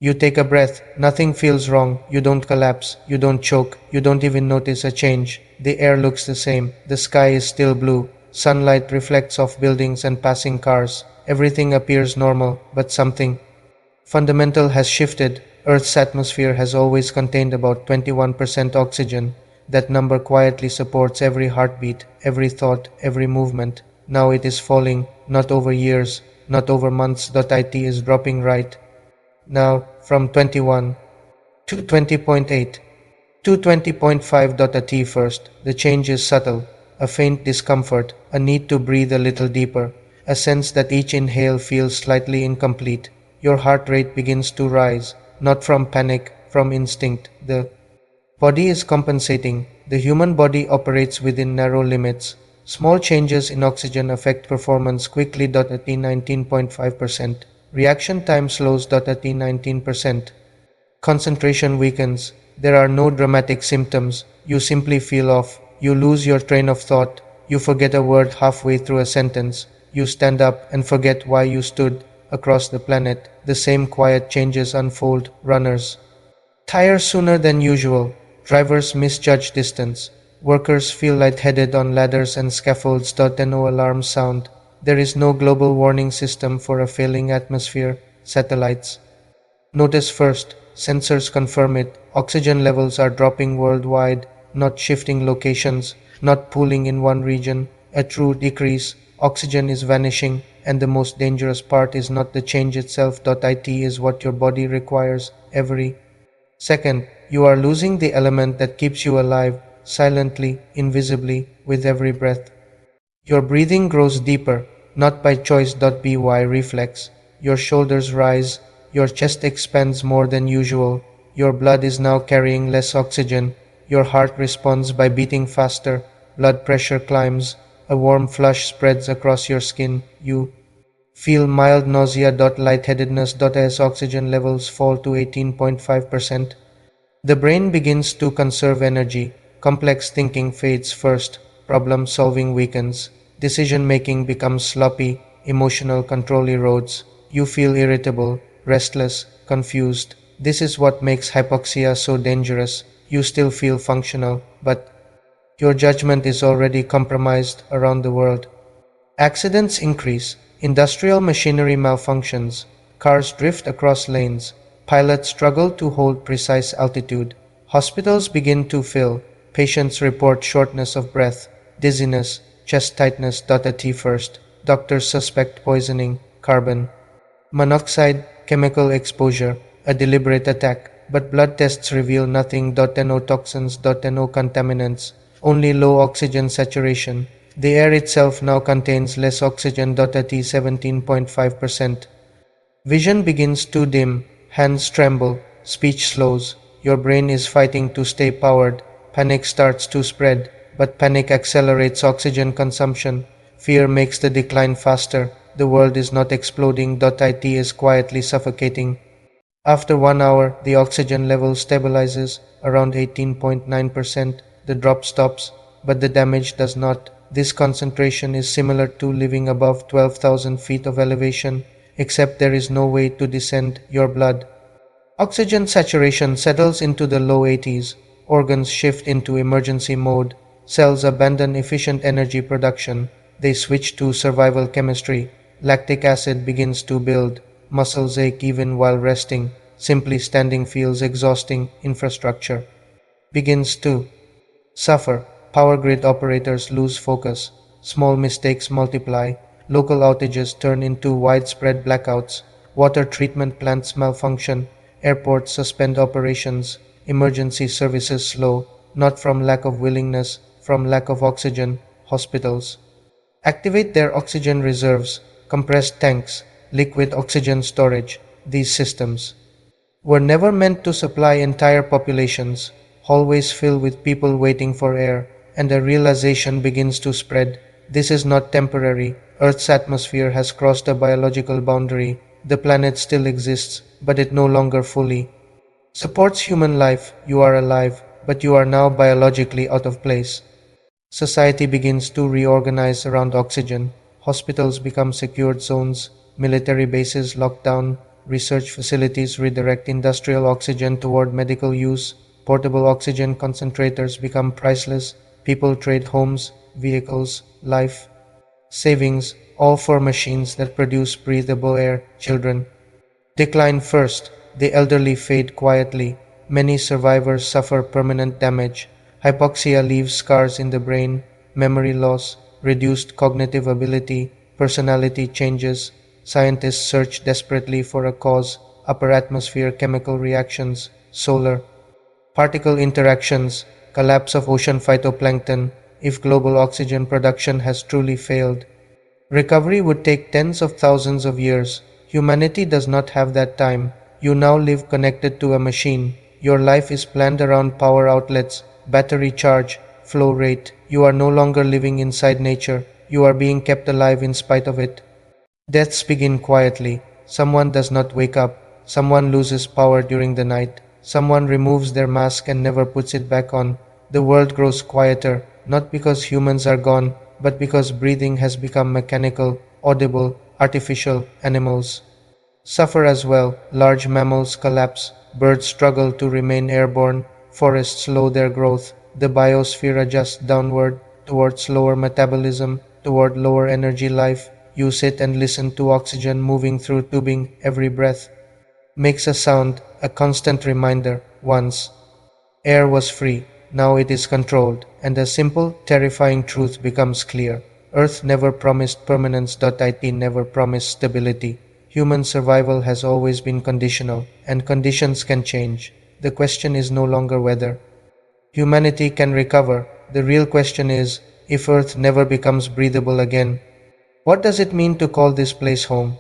You take a breath, nothing feels wrong, you don't collapse, you don't choke, you don't even notice a change. The air looks the same, the sky is still blue, sunlight reflects off buildings and passing cars. Everything appears normal, but something fundamental has shifted. Earth's atmosphere has always contained about 21% oxygen. That number quietly supports every heartbeat, every thought, every movement. Now it is falling, not over years, not over months. It is dropping right now from 21 to 20.8 to 20.5. At first, the change is subtle, a faint discomfort, a need to breathe a little deeper, a sense that each inhale feels slightly incomplete. Your heart rate begins to rise, not from panic, from instinct. The body is compensating. The human body operates within narrow limits. Small changes in oxygen affect performance quickly. At 19.5%. Reaction time slows. At 19%. Concentration weakens. There are no dramatic symptoms. You simply feel off. You lose your train of thought. You forget a word halfway through a sentence. You stand up and forget why you stood. Across the planet, the same quiet changes unfold. Runners tire sooner than usual. Drivers misjudge distance. Workers feel lightheaded on ladders and scaffolds. No alarms sound. There is no global warning system for a failing atmosphere. Satellites notice first. Sensors confirm it. Oxygen levels are dropping worldwide, not shifting locations, not pooling in one region. A true decrease. Oxygen is vanishing, and the most dangerous part is not the change itself. It is what your body requires every second. You are losing the element that keeps you alive, silently, invisibly, with every breath. Your breathing grows deeper, not by choice. By reflex. Your shoulders rise, your chest expands more than usual, your blood is now carrying less oxygen, your heart responds by beating faster, blood pressure climbs, a warm flush spreads across your skin, you feel mild nausea. Lightheadedness. As oxygen levels fall to 18.5%, the brain begins to conserve energy. Complex thinking fades first, problem solving weakens, decision making becomes sloppy, emotional control erodes. You feel irritable, restless, confused. This is what makes hypoxia so dangerous. You still feel functional, but your judgment is already compromised around the world. Accidents increase, industrial machinery malfunctions, cars drift across lanes, pilots struggle to hold precise altitude, hospitals begin to fill, patients report shortness of breath, dizziness, chest tightness. At first, doctors suspect poisoning, carbon monoxide, chemical exposure, a deliberate attack, but blood tests reveal nothing. No toxins. No contaminants, only low oxygen saturation. The air itself now contains less oxygen. At 17.5%. Vision begins to dim, hands tremble, speech slows. Your brain is fighting to stay powered. Panic starts to spread, but panic accelerates oxygen consumption. Fear makes the decline faster. The world is not exploding. It is quietly suffocating. After 1 hour, the oxygen level stabilizes around 18.9%. The drop stops, but the damage does not. This concentration is similar to living above 12,000 feet of elevation, except there is no way to descend. Your blood oxygen saturation settles into the low 80s. Organs shift into emergency mode. Cells abandon efficient energy production. They switch to survival chemistry. Lactic acid begins to build. Muscles ache even while resting. Simply standing feels exhausting. Infrastructure begins to suffer. Power grid operators lose focus. Small mistakes multiply. Local outages turn into widespread blackouts. Water treatment plants malfunction. Airports suspend operations. Emergency services slow, not from lack of willingness, from lack of oxygen. Hospitals activate their oxygen reserves, compressed tanks, liquid oxygen storage. These systems were never meant to supply entire populations. Hallways fill with people waiting for air, and a realization begins to spread. This is not temporary. Earth's atmosphere has crossed a biological boundary. The planet still exists, but it no longer fully supports human life. You are alive, but you are now biologically out of place. Society begins to reorganize around oxygen. Hospitals become secured zones, military bases locked down, research facilities redirect industrial oxygen toward medical use, portable oxygen concentrators become priceless, people trade homes, vehicles, life, savings, all for machines that produce breathable air. Children decline first, the elderly fade quietly, many survivors suffer permanent damage. Hypoxia leaves scars in the brain, memory loss, reduced cognitive ability, personality changes. Scientists search desperately for a cause, upper atmosphere chemical reactions, solar, particle interactions, collapse of ocean phytoplankton. If global oxygen production has truly failed, recovery would take tens of thousands of years. Humanity does not have that time. You now live connected to a machine. Your life is planned around power outlets, battery charge, flow rate. You are no longer living inside nature. You are being kept alive in spite of it. Deaths begin quietly. Someone does not wake up. Someone loses power during the night. Someone removes their mask and never puts it back on. The world grows quieter, not because humans are gone, but because breathing has become mechanical, audible, artificial. Animals suffer as well. Large mammals collapse. Birds struggle to remain airborne. Forests slow their growth. The biosphere adjusts downward, toward slower metabolism, toward lower energy life. You sit and listen to oxygen moving through tubing. Every breath makes a sound, a constant reminder. Once air was free, now it is controlled, and a simple, terrifying truth becomes clear. Earth never promised permanence. It never promised stability. Human survival has always been conditional, and conditions can change. The question is no longer whether humanity can recover. The real question is, if Earth never becomes breathable again, what does it mean to call this place home?